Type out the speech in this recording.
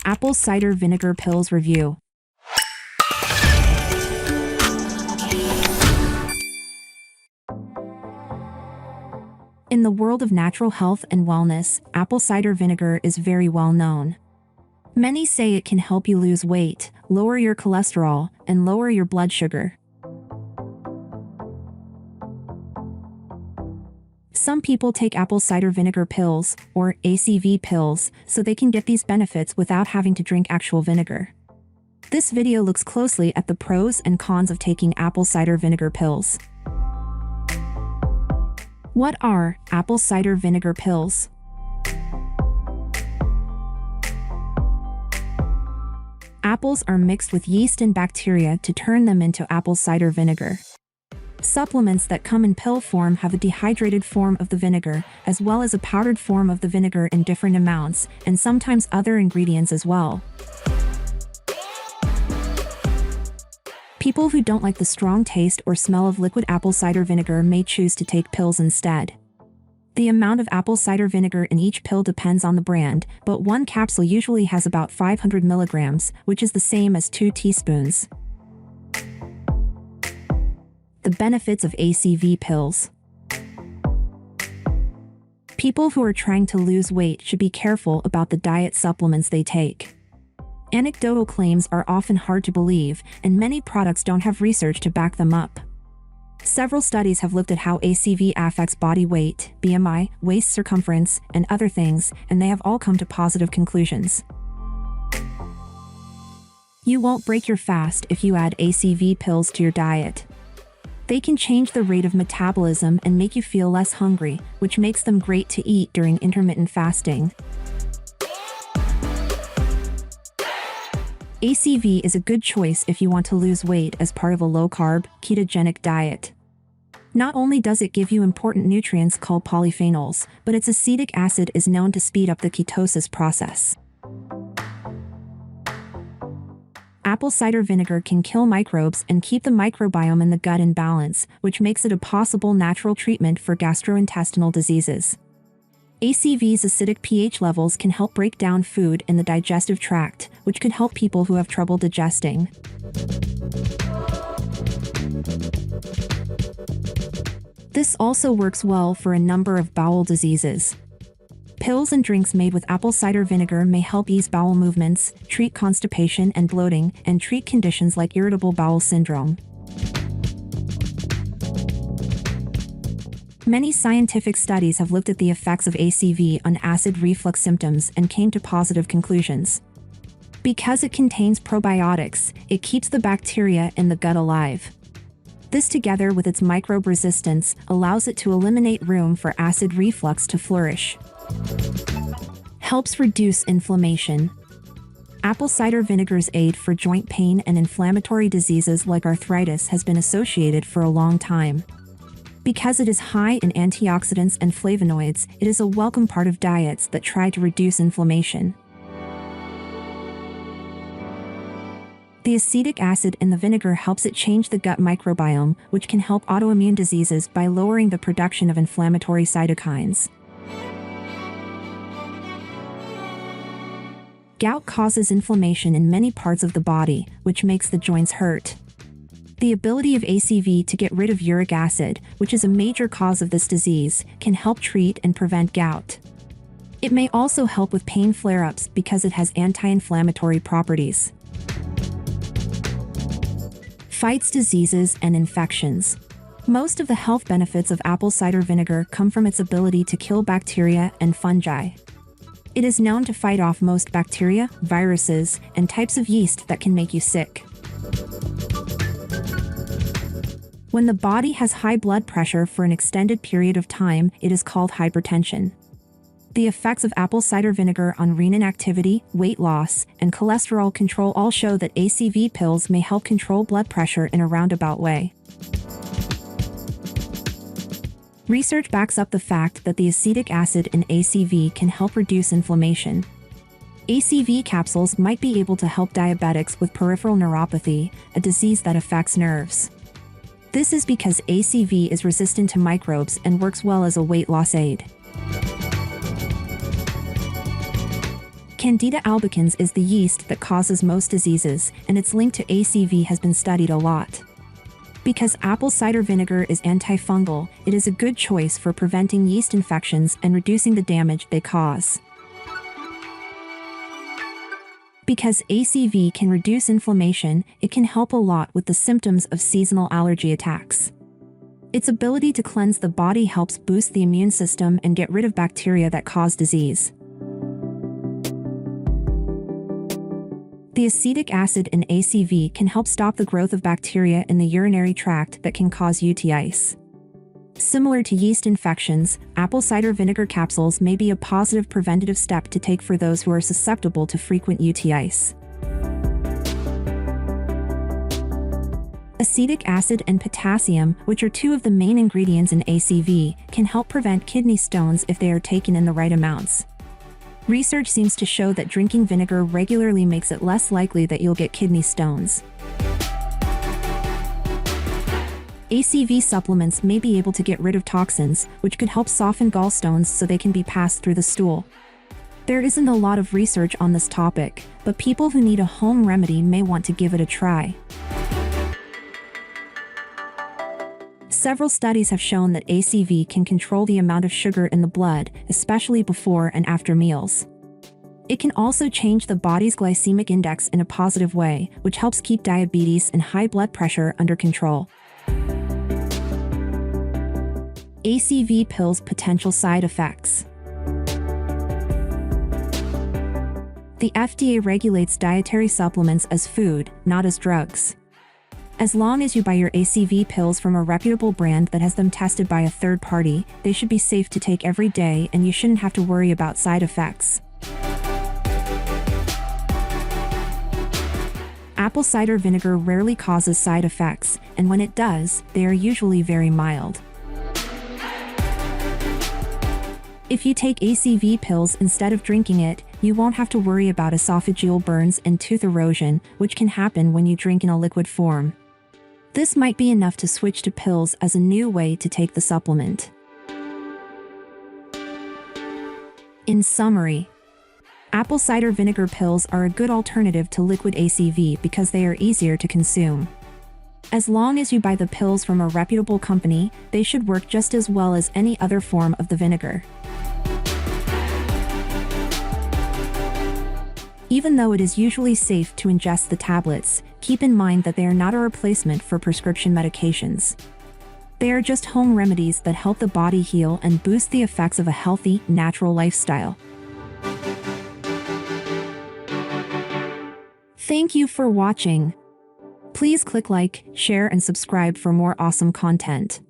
Apple Cider Vinegar Pills Review. In the world of natural health and wellness, apple cider vinegar is very well known. Many say it can help you lose weight, lower your cholesterol, and lower your blood sugar. Some people take apple cider vinegar pills, or ACV pills, so they can get these benefits without having to drink actual vinegar. This video looks closely at the pros and cons of taking apple cider vinegar pills. What are apple cider vinegar pills? Apples are mixed with yeast and bacteria to turn them into apple cider vinegar. Supplements that come in pill form have a dehydrated form of the vinegar, as well as a powdered form of the vinegar in different amounts, and sometimes other ingredients as well. People who don't like the strong taste or smell of liquid apple cider vinegar may choose to take pills instead. The amount of apple cider vinegar in each pill depends on the brand, but one capsule usually has about 500 milligrams, which is the same as 2 teaspoons. The benefits of ACV pills. People who are trying to lose weight should be careful about the diet supplements they take. Anecdotal claims are often hard to believe, and many products don't have research to back them up. Several studies have looked at how ACV affects body weight, BMI, waist circumference, and other things, and they have all come to positive conclusions. You won't break your fast if you add ACV pills to your diet. They can change the rate of metabolism and make you feel less hungry, which makes them great to eat during intermittent fasting. ACV is a good choice if you want to lose weight as part of a low-carb, ketogenic diet. Not only does it give you important nutrients called polyphenols, but its acetic acid is known to speed up the ketosis process. Apple cider vinegar can kill microbes and keep the microbiome in the gut in balance, which makes it a possible natural treatment for gastrointestinal diseases. ACV's acidic pH levels can help break down food in the digestive tract, which could help people who have trouble digesting. This also works well for a number of bowel diseases. Pills and drinks made with apple cider vinegar may help ease bowel movements, treat constipation and bloating, and treat conditions like irritable bowel syndrome. Many scientific studies have looked at the effects of ACV on acid reflux symptoms and came to positive conclusions. Because it contains probiotics, it keeps the bacteria in the gut alive. This, together with its microbe resistance, allows it to eliminate room for acid reflux to flourish. Helps reduce inflammation. Apple cider vinegar's aid for joint pain and inflammatory diseases like arthritis has been associated for a long time. Because it is high in antioxidants and flavonoids, it is a welcome part of diets that try to reduce inflammation. The acetic acid in the vinegar helps it change the gut microbiome, which can help autoimmune diseases by lowering the production of inflammatory cytokines. Gout causes inflammation in many parts of the body, which makes the joints hurt. The ability of ACV to get rid of uric acid, which is a major cause of this disease, can help treat and prevent gout. It may also help with pain flare-ups because it has anti-inflammatory properties. Fights diseases and infections. Most of the health benefits of apple cider vinegar come from its ability to kill bacteria and fungi. It is known to fight off most bacteria, viruses, and types of yeast that can make you sick. When the body has high blood pressure for an extended period of time, it is called hypertension. The effects of apple cider vinegar on renin activity, weight loss, and cholesterol control all show that ACV pills may help control blood pressure in a roundabout way. Research backs up the fact that the acetic acid in ACV can help reduce inflammation. ACV capsules might be able to help diabetics with peripheral neuropathy, a disease that affects nerves. This is because ACV is resistant to microbes and works well as a weight loss aid. Candida albicans is the yeast that causes most diseases, and its link to ACV has been studied a lot. Because apple cider vinegar is antifungal, it is a good choice for preventing yeast infections and reducing the damage they cause. Because ACV can reduce inflammation, it can help a lot with the symptoms of seasonal allergy attacks. Its ability to cleanse the body helps boost the immune system and get rid of bacteria that cause disease. The acetic acid in ACV can help stop the growth of bacteria in the urinary tract that can cause UTIs. Similar to yeast infections, apple cider vinegar capsules may be a positive preventative step to take for those who are susceptible to frequent UTIs. Acetic acid and potassium, which are two of the main ingredients in ACV, can help prevent kidney stones if they are taken in the right amounts. Research seems to show that drinking vinegar regularly makes it less likely that you'll get kidney stones. ACV supplements may be able to get rid of toxins, which could help soften gallstones so they can be passed through the stool. There isn't a lot of research on this topic, but people who need a home remedy may want to give it a try. Several studies have shown that ACV can control the amount of sugar in the blood, especially before and after meals. It can also change the body's glycemic index in a positive way, which helps keep diabetes and high blood pressure under control. ACV pills' potential side effects. The FDA regulates dietary supplements as food, not as drugs. As long as you buy your ACV pills from a reputable brand that has them tested by a third party, they should be safe to take every day and you shouldn't have to worry about side effects. Apple cider vinegar rarely causes side effects, and when it does, they are usually very mild. If you take ACV pills instead of drinking it, you won't have to worry about esophageal burns and tooth erosion, which can happen when you drink in a liquid form. This might be enough to switch to pills as a new way to take the supplement. In summary, apple cider vinegar pills are a good alternative to liquid ACV because they are easier to consume. As long as you buy the pills from a reputable company, they should work just as well as any other form of the vinegar. Even though it is usually safe to ingest the tablets, keep in mind that they are not a replacement for prescription medications. They are just home remedies that help the body heal and boost the effects of a healthy, natural lifestyle. Thank you for watching. Please click like, share, and subscribe for more awesome content.